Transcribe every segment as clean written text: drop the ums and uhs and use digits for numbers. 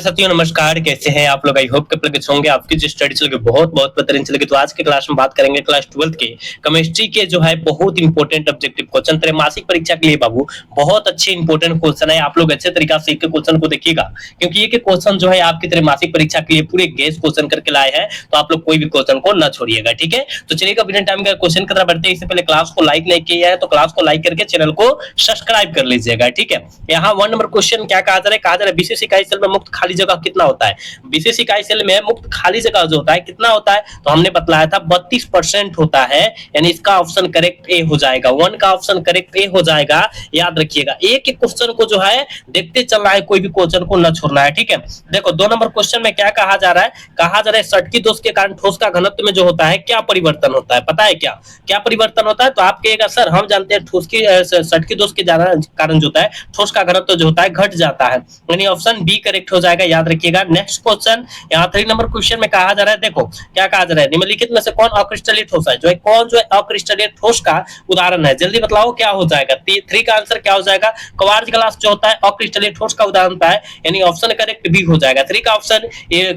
साथियों नमस्कार, कैसे हैं आप लोग। आई होप कि अच्छे होंगे। आपकी जो स्टडी चल रही बहुत बहुत बेहतरीन चल रही। तो आज के क्लास में बात करेंगे क्लास 12 के केमिस्ट्री के जो है बहुत इंपॉर्टेंट ऑब्जेक्टिव क्वेश्चन त्रैमासिक परीक्षा के लिए बाबू बहुत अच्छे इंपॉर्टेंट क्वेश्चन है। आप लोग अच्छे तरीका से क्वेश्चन को देखिएगा, क्योंकि ये क्वेश्चन जो है आपकी त्रैमासिक परीक्षा के लिए पूरे गैस क्वेश्चन करके लाए हैं। तो आप लोग कोई भी क्वेश्चन को न छोड़िएगा, ठीक है। तो चलिएगा बिना टाइम का क्वेश्चन की तरफ बढ़ते हैं। इससे पहले क्लास को लाइक नहीं किया है तो क्लास को लाइक करके चैनल को सब्सक्राइब कर लीजिएगा, ठीक है। यहाँ 1 नंबर क्वेश्चन क्या कहा जा रहा है विशेष इकाई सेल में मुक्त खाली जगह कितना होता है। विशेष इकाई सेल में मुक्त खाली जगह जो होता है कितना होता है, तो हमने बतलाया था 32% होता है। यानी इसका ऑप्शन करेक्ट ए हो जाएगा। 1 का ऑप्शन करेक्ट ए हो जाएगा। याद रखिएगा, एक एक क्वेश्चन को जो है देखते चलना है, कोई भी क्वेश्चन को न छोड़ना है, ठीक है। देखो 2 नंबर क्वेश्चन में क्या कहा जा रहा है, सटकी दोष के कारण ठोस का घनत्व में जो होता है क्या परिवर्तन होता है। पता है क्या क्या परिवर्तन होता है, तो आप कहिएगा सर हम जानते हैं ठोस की सटकी दोष के कारण जो होता है ठोस का घनत्व जो होता है घट जाता है। यानी ऑप्शन बी करेक्ट हो जाएगा। याद रखिएगा। नेक्स्ट क्वेश्चन यहाँ 3 नंबर क्वेश्चन में कहा जा रहा है, देखो क्या कहा जा रहा है, निम्नलिखित में से कौन अक्रिस्टलीय ठोस है। कौन जो है अक्रिस्टलीय ठोस का उदाहरण है, जल्दी बताओ क्या हो जाएगा। 3 का आंसर क्या हो जाएगा, क्वार्ट्ज ग्लास जो होता है अक्रिस्टलीय ठोस का उदाहरण होता है। यानी ऑप्शन करेक्ट बी हो जाएगा। 3 का ऑप्शन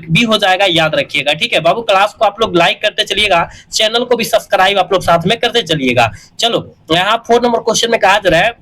बी हो जाएगा। याद रखिएगा, ठीक है बाबू। क्लास को आप लोग लाइक करते चलिएगा, चैनल को भी सब्सक्राइब आप लोग साथ में करते चलिएगा। चलो यहाँ 4 नंबर क्वेश्चन में कहा जा रहा है,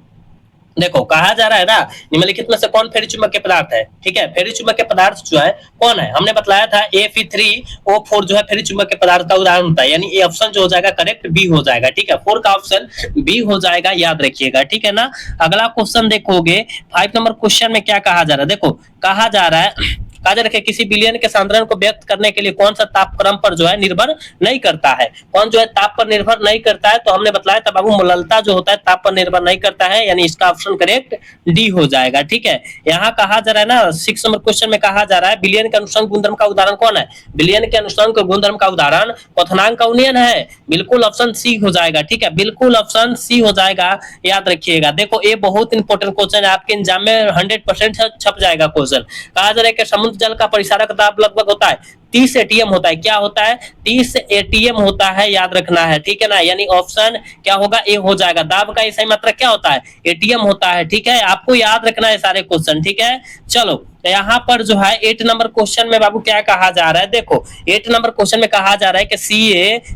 देखो कहा जा रहा है ना, निम्नलिखित में से कौन फेरी चुंबकीय पदार्थ है, ठीक है। फेरी चुंबकीय पदार्थ जो है कौन है, हमने बताया था Fe3O4 जो है फेरी चुंबकीय पदार्थ का उदाहरण होता है। यानी ये ऑप्शन जो हो जाएगा करेक्ट बी हो जाएगा, ठीक है। 4 का ऑप्शन बी हो जाएगा। याद रखिएगा, ठीक है ना। अगला क्वेश्चन देखोगे 5 नंबर क्वेश्चन में क्या कहा जा रहा है, देखो कहा जा रहा है किसी विलयन के सांद्रण को व्यक्त करने के लिए कौन सा तापक्रम पर जो है निर्भर नहीं करता है। कौन जो है ताप पर निर्भर नहीं करता है, तो हमने बताया था बाबू मललता जो होता है ताप पर निर्भर नहीं करता है। यानी इसका ऑप्शन करेक्ट डी हो जाएगा, ठीक है। यहाँ कहा जा रहा है ना 6 नंबर क्वेश्चन में कहा जा रहा है विलयन के अनुसंग गुणधर्म का उदाहरण कौन है। विलयन के अनुसंग गुणधर्म का उदाहरण क्वथनांक का उन्नयन है। बिल्कुल ऑप्शन सी हो जाएगा, ठीक है। बिल्कुल ऑप्शन सी हो जाएगा। याद रखिएगा। देखो ये बहुत इंपॉर्टेंट क्वेश्चन है, आपके एग्जाम में 100% छप जाएगा क्वेश्चन। कहा जा रहा है कि समुद्र जल का परिसारक दाब लगभग होता है 30 एटीएम होता है। क्या होता है, 30 एटीएम होता है। याद रखना है, ठीक है ना। यानी ऑप्शन क्या होगा, ए हो जाएगा। दाब का सही मात्रा क्या होता है, एटीएम होता है, ठीक है। आपको याद रखना है सारे क्वेश्चन, ठीक है। चलो यहाँ पर जो है 8 नंबर क्वेश्चन में बाबू क्या कहा जा रहा है, देखो 8 नंबर क्वेश्चन में कहा जा रहा है कि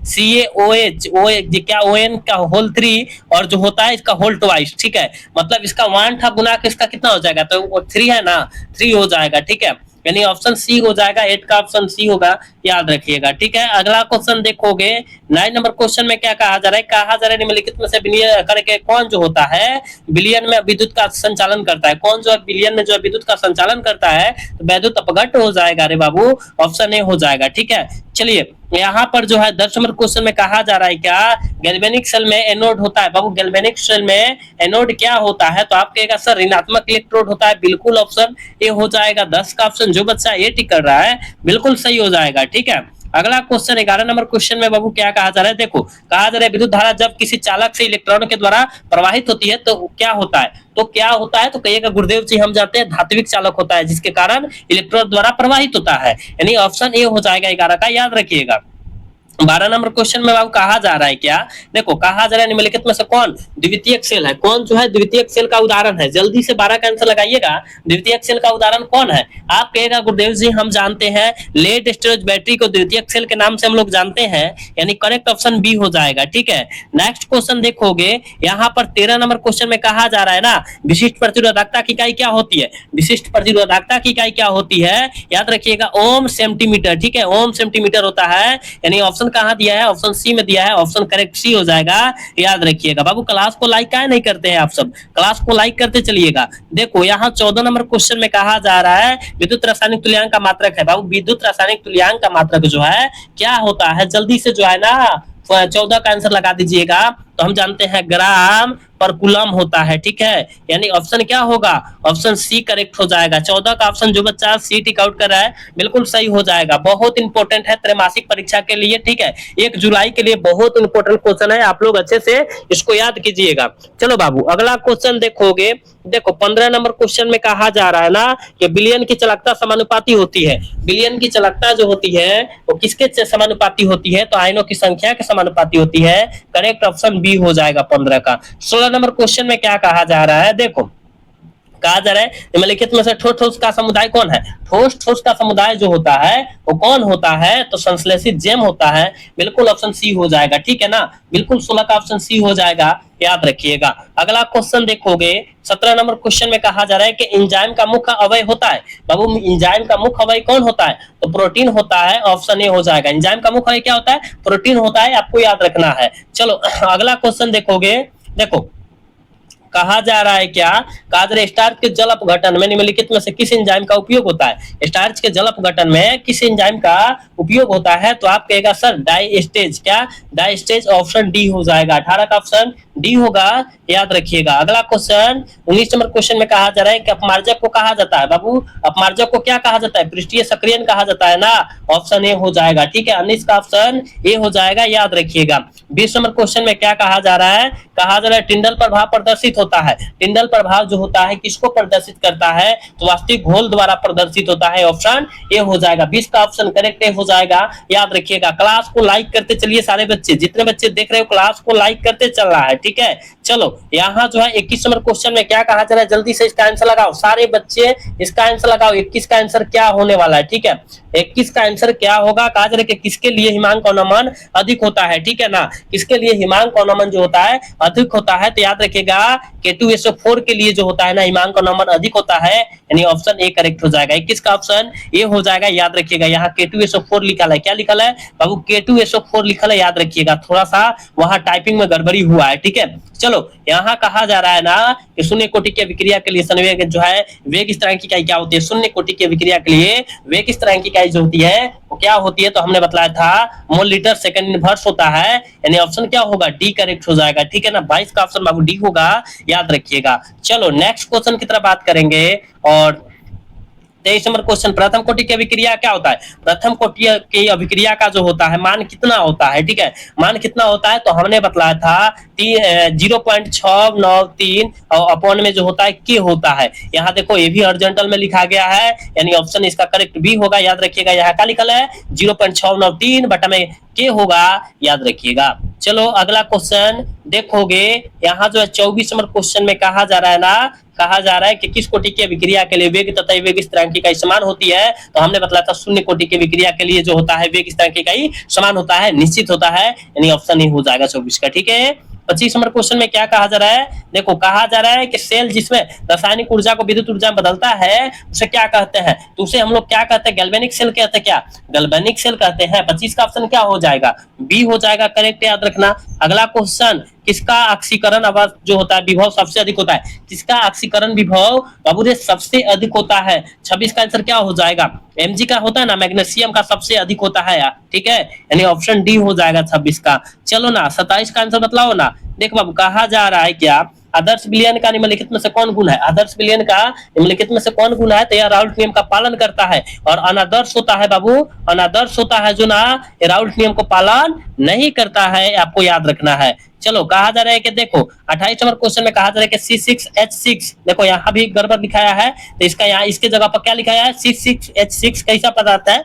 CaOH क्या ON का होल 3 और जो होता है इसका होल ट्वाइस, ठीक है। मतलब इसका 1 था गुना के इसका कितना हो जाएगा, तो 3 है ना, 3 हो जाएगा, ठीक है। यानी ऑप्शन सी हो जाएगा। 8 का ऑप्शन सी होगा। याद रखिएगा, ठीक है। अगला क्वेश्चन देखोगे 9 नंबर क्वेश्चन में क्या कहा जा रहा है, निम्नलिखित में से विलयन करके कौन जो होता है विलयन में विद्युत का संचालन करता है। कौन जो है विलयन में जो है विद्युत का संचालन करता है, तो वैद्युत अपघट्ट हो जाएगा। अरे बाबू ऑप्शन ए हो जाएगा, ठीक है। चलिए यहाँ पर जो है 10 नंबर क्वेश्चन में कहा जा रहा है क्या गैल्वेनिक सेल में एनोड होता है। बाबू गैल्वेनिक सेल में एनोड क्या होता है, तो आप कहेगा सर ऋणात्मक इलेक्ट्रोड होता है। बिल्कुल ऑप्शन ए हो जाएगा। 10 का ऑप्शन जो बच्चा ये टिक कर रहा है बिल्कुल सही हो जाएगा, ठीक है। अगला क्वेश्चन 11 नंबर क्वेश्चन में बाबू क्या कहा जा रहा है, देखो कहा जा रहा है विद्युत धारा जब किसी चालक से इलेक्ट्रॉन के द्वारा प्रवाहित होती है तो क्या होता है, तो कहिएगा गुरुदेव जी हम जानते हैं धात्विक चालक होता है जिसके कारण इलेक्ट्रॉन द्वारा प्रवाहित होता है। यानी ऑप्शन ए हो जाएगा 11 का। याद रखिएगा। 12 नंबर क्वेश्चन में कहा जा रहा है क्या, देखो कहा जा रहा है निम्नलिखित में से कौन द्वितीयक सेल है। कौन जो है द्वितीयक सेल का उदाहरण है, जल्दी से 12 का आंसर लगाइएगा। द्वितीयक सेल का उदाहरण कौन है, आप कहेगा गुरुदेव जी हम जानते हैं लेड स्टोरेज बैटरी को द्वितीयक सेल के नाम से हम लोग जानते हैं। यानी करेक्ट ऑप्शन बी हो जाएगा, ठीक है। नेक्स्ट क्वेश्चन देखोगे यहाँ पर 13 नंबर क्वेश्चन में कहा जा रहा है ना विशिष्ट प्रतिरोधकता की इकाई क्या होती है। विशिष्ट प्रतिरोधकता की इकाई क्या होती है, याद रखिएगा ओम सेंटीमीटर, ठीक है। ओम सेंटीमीटर होता है। यानी ऑप्शन कहां दिया है, ऑप्शन सी में दिया है। ऑप्शन करेक्ट सी हो जाएगा। याद रखिएगा। बाबू क्लास को लाइक काहे नहीं करते हैं आप सब, क्लास को लाइक करते चलिएगा। देखो यहाँ 14 नंबर क्वेश्चन में कहा जा रहा है विद्युत रासायनिक तुल्यांक का मात्रक है। बाबू विद्युत रासायनिक तुल्यांक का मात्रक जो है क्या होता है, जल्दी से जो है ना 14 का आंसर लगा दीजिएगा। तो हम जानते हैं ग्राम पर कूलम होता है, ठीक है। यानी ऑप्शन क्या होगा, ऑप्शन सी करेक्ट हो जाएगा। 14 का ऑप्शन जो बच्चा सी टिक आउट कर रहा है बिल्कुल सही हो जाएगा। बहुत इंपॉर्टेंट है त्रैमासिक परीक्षा के लिए, ठीक है। 1 जुलाई के लिए बहुत इंपॉर्टेंट क्वेश्चन है, आप लोग अच्छे से इसको याद कीजिएगा। चलो बाबू अगला क्वेश्चन देखोगे, देखो 15 नंबर क्वेश्चन में कहा जा रहा है ना कि विलयन की चालकता समानुपाती होती है। विलयन की चालकता जो होती है वो किसके समानुपाती होती है, तो आयनों की संख्या के समानुपाती होती है। करेक्ट ऑप्शन बी हो जाएगा 15 का। 16 नंबर क्वेश्चन में क्या कहा जा रहा है, देखो कहा जा रहा है निम्नलिखित में से ठोस ठोस का समुदाय कौन है? ठोस ठोस का समुदाय जो होता है वो कौन होता है? तो संश्लेषित जेम होता है। बिल्कुल ऑप्शन सी हो जाएगा, ठीक है ना, बिल्कुल 16 का ऑप्शन सी हो जाएगा, याद रखिएगा। अगला क्वेश्चन देखोगे 17 नंबर क्वेश्चन में कहा जा रहा है कि एंजाइम का मुख्य अवयव होता है। बाबू एंजाइम का मुख्य अवयव कौन होता है? तो प्रोटीन होता है, ऑप्शन ए हो जाएगा। एंजाइम का मुख्य अवयव क्या होता है? प्रोटीन होता है, आपको याद रखना है। चलो अगला क्वेश्चन देखोगे, देखो कहा जा रहा है क्या? कहा जा रहा है स्टार्च के जल अपघटन में निम्नलिखित में से किस एंजाइम का उपयोग होता है? स्टार्च के जल अपघटन में किस एंजाइम का उपयोग होता है? तो आप कहेगा सर डाइस्टेज, क्या डाइस्टेज, ऑप्शन डी हो जाएगा। 18 का ऑप्शन डी होगा, याद रखिएगा। अगला क्वेश्चन 19 नंबर क्वेश्चन में कहा जा रहा है कि अपमार्जक को कहा जाता है। बाबू अपमार्जक को क्या कहा जाता है? पृष्ठीय सक्रियण कहा जाता है ना, ऑप्शन ए हो जाएगा, ठीक है। 19 का ऑप्शन ए हो जाएगा, याद रखिएगा। 20 नंबर क्वेश्चन में क्या कहा जा रहा है? कहा जा रहा है टिंडल प्रभाव प्रदर्शित होता है। टिंडल प्रभाव जो होता है किसको प्रदर्शित करता है? तो वास्तविक घोल द्वारा प्रदर्शित होता है, ऑप्शन ए हो जाएगा। 20 का ऑप्शन करेक्ट हो जाएगा, याद रखिएगा। क्लास को लाइक करते चलिए सारे बच्चे, जितने बच्चे देख रहे हो क्लास को लाइक करते चल रहा है, ठीक है। चलो यहाँ जो है 21 नंबर क्वेश्चन में क्या कहा जा रहा है? जल्दी से इसका आंसर लगाओ सारे बच्चे, इसका आंसर लगाओ। 21 का आंसर क्या होने वाला है, ठीक है। 21 का आंसर क्या होगा? कहा जा रहा है कि किसके लिए हिमांक और नमन अधिक होता है, ठीक है ना, किसके लिए हिमांक और नमन जो होता है अधिक होता है? तो याद रखिएगा K2SO4 के लिए जो होता है ना हिमांक और नमन अधिक होता है, यानी ऑप्शन ए करेक्ट हो जाएगा। 21 का ऑप्शन ए हो जाएगा, याद रखिएगा। यहाँ K2SO4 लिखा है, क्या लिखा है बाबू? K2SO4 लिखा है, याद रखिएगा। थोड़ा सा वहां टाइपिंग में गड़बड़ी हुआ है, ठीक है। चलो यहाँ कहा जा रहा है ना कि शून्य कोटि की अभिक्रिया के लिए संवेग जो है वेग स्थिरांक इकाई क्या होती है? शून्य कोटि की अभिक्रिया के लिए वेग स्थिरांक इकाई जो होती है वो क्या होती है? तो हमने बताया था मोल लीटर सेकंड इनवर्स होता है, यानी ऑप्शन क्या होगा? डी करेक्ट हो जाएगा, ठीक है ना। 22 का ऑप्शन बाबू डी होगा, याद रखिएगा। चलो नेक्स्ट क्वेश्चन की तरफ बात करेंगे। और 23 नंबर क्वेश्चन, प्रथम कोटि की अभिक्रिया क्या होता है? प्रथम कोटि की अभिक्रिया का जो होता है मान कितना होता है, ठीक है, मान कितना होता है? तो हमने बताया था 0.693 और अपॉन में जो होता है के होता है। यहाँ देखो ये भी हॉरिजॉन्टल में लिखा गया है, यानी ऑप्शन इसका करेक्ट बी होगा, याद रखिएगा। यहाँ क्या लिखा है? 0.693 बटा में के होगा, याद रखिएगा। चलो अगला क्वेश्चन देखोगे, यहाँ जो है 24 नंबर क्वेश्चन में कहा जा रहा है ना, कहा जा रहा है कि किस कोटि की अभिक्रिया के लिए वेग तथा वेग स्थिरांक इकाई समान होती है? तो हमने बताया था शून्य कोटि की अभिक्रिया के लिए जो होता है वेग स्थिरांक इकाई समान होता है, निश्चित होता है, यानी ऑप्शन ही हो जाएगा 24 का, ठीक है। 25 नंबर क्वेश्चन में क्या कहा जा रहा है? देखो कहा जा रहा है कि सेल जिसमें रासायनिक ऊर्जा को विद्युत ऊर्जा में बदलता है उसे क्या कहते हैं? तो उसे हम लोग क्या कहते हैं? गैल्वेनिक सेल कहते हैं, क्या गैल्वेनिक सेल कहते हैं। 25 का ऑप्शन क्या हो जाएगा? बी हो जाएगा, करेक्ट, याद रखना। अगला क्वेश्चन, किसका ऑक्सीकरण आवाज जो होता है विभव सबसे अधिक होता है? किसका ऑक्सीकरण विभव बाबू रे सबसे अधिक होता है? 26 का आंसर क्या हो जाएगा? Mg का होता है ना, मैग्नीशियम का सबसे अधिक होता है यार, ठीक है, यानी ऑप्शन डी हो जाएगा 26 का। चलो ना 27 का आंसर बतलाओ ना। देख बाबू कहा जा रहा है क्या? आदर्श विलयन का निम्नलिखित में से कौन गुण है? आदर्श विलयन का निम्नलिखित में से कौन गुण है? तो यह राउल्ट नियम का पालन करता है। और अनादर्श होता है बाबू, अनादर्श होता है जो ना राउल्ट नियम को पालन नहीं करता है, आपको याद रखना है। चलो कहा जा रहा है कि देखो 28 नंबर क्वेश्चन में कहा जा रहा है कि C6H6, देखो यहाँ भी गड़बड़ लिखाया है, तो इसका यहाँ इसके जगह पर क्या लिखाया है? C6H6 कैसा पदार्थ है?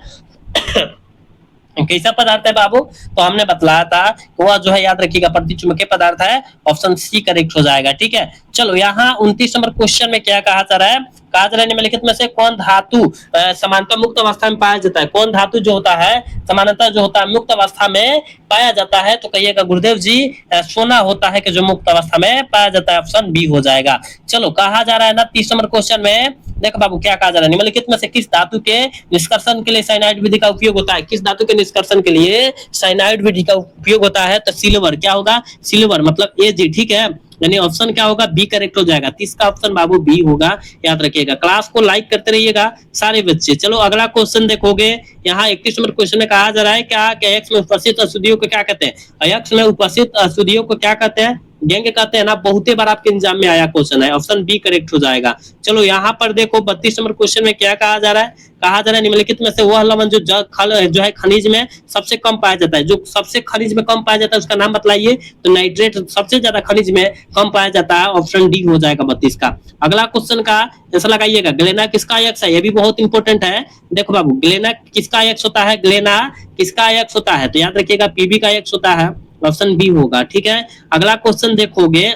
कैसा पदार्थ है बाबू? तो हमने बतलाया था वह जो है, याद रखिएगा, प्रतिचुंबकीय पदार्थ है, ऑप्शन सी करेक्ट हो जाएगा, ठीक है। चलो यहाँ 29 नंबर क्वेश्चन में क्या कहा जा रहा है? कहा जा रहा है निम्नलिखित में से कौन धातु समानता मुक्त अवस्था में पाया जाता है? कौन धातु जो होता है समानता जो होता है मुक्त अवस्था में पाया जाता है? तो कहिएगा गुरुदेव जी सोना होता है कि जो मुक्त अवस्था में पाया जाता है, ऑप्शन बी हो जाएगा। चलो कहा जा रहा है ना 30 नंबर क्वेश्चन में, देख बाबू क्या कहा जा रहा है? निम्नलिखित में से किस धातु के निष्कर्षण के लिए साइनाइड विधि का उपयोग होता है? किस धातु के निष्कर्षण के लिए साइनाइड विधि का उपयोग होता है? तो सिल्वर, क्या होगा? सिल्वर मतलब Ag, ठीक है, यानी ऑप्शन क्या होगा? बी करेक्ट हो जाएगा। 30 का ऑप्शन बाबू बी होगा, याद रखिएगा। क्लास को लाइक करते रहिएगा सारे बच्चे। चलो अगला क्वेश्चन देखोगे, यहाँ 31 नंबर क्वेश्चन में कहा जा रहा है क्या कि अयस्क में उपस्थित अशुद्धियों को क्या कहते हैं? अयस्क में उपस्थित अशुद्धियों को क्या कहते हैं? गैंग कहते हैं ना, बहुते बार आपके एग्जाम में आया क्वेश्चन है, ऑप्शन बी करेक्ट हो जाएगा। चलो यहाँ पर देखो 32 नंबर क्वेश्चन में क्या कहा जा रहा है? कहा जा रहा है निम्नलिखित में से वह लवण जो जो है खनिज में सबसे कम पाया जाता है। जो सबसे खनिज में कम पाया जाता है उसका नाम बतलाइए। तो नाइट्रेट सबसे ज्यादा खनिज में कम पाया जाता है, ऑप्शन डी हो जाएगा 32 का। अगला क्वेश्चन का ऐसा लगाइएगा, ग्लेना किसका अयस्क है? ये भी बहुत इंपॉर्टेंट है। देखो बाबू ग्लेना किसका अयस्क होता है? ग्लेना किसका अयस्क होता है? तो याद रखिएगा पीबी का अयस्क होता है, ऑप्शन बी होगा, ठीक है। अगला क्वेश्चन देखोगे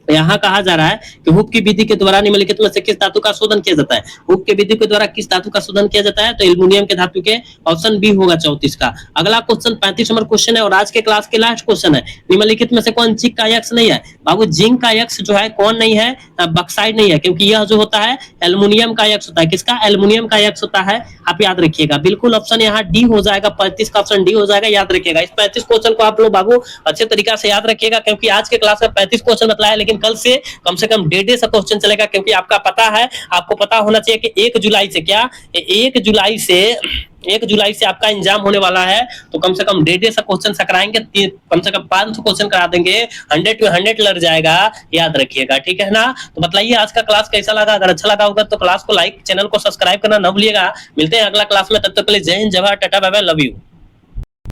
यहाँ कहा जा रहा है कि हुक की विधि के द्वारा निम्नलिखित में से किस धातु का शोधन किया जाता है। हुक की विधि के द्वारा किस धातु का शोधन किया जाता है, तो एल्युमिनियम के धातु के। ऑप्शन बी होगा 34 का। अगला क्वेश्चन 35 नंबर क्वेश्चन है और आज के क्लास के लास्ट क्वेश्चन है। निम्नलिखित में से कौन जिंक का अयस्क नहीं है। बाबू जिंक का अयस्क जो है कौन नहीं है, बक्साइड नहीं है, क्योंकि यह जो होता है एल्युमिनियम का अयस्क होता है। किसका, एल्युमिनियम का अयस्क होता है। आप याद रखिएगा, बिल्कुल ऑप्शन यहाँ डी हो जाएगा, 35 का ऑप्शन डी हो जाएगा। याद रखिएगा इस 35 क्वेश्चन को आप लोग बाबू अच्छे तरीका से याद रखिएगा, क्योंकि आज के क्लास में 35 क्वेश्चन बताया, लेकिन कल से कम 1.5 से क्वेश्चन चलेगा, क्योंकि आपका पता है, आपको पता होना चाहिए कि 1 जुलाई से क्या 1 जुलाई से आपका एग्जाम होने वाला है। तो कम से कम 1.5 से क्वेश्चन कराएंगे, कम से कम 500 क्वेश्चन करा देंगे, 100 to 100 लग जाएगा। याद रखिएगा, ठीक है ना। तो बताइए आज का क्लास कैसा लगा। अगर अच्छा लगा होगा तो क्लास को लाइक, चैनल को सब्सक्राइब करना ना भूलिएगा। मिलते हैं अगला क्लास में, तब तक के लिए जय हिंद, जय Bharat, tata, bye bye, love you.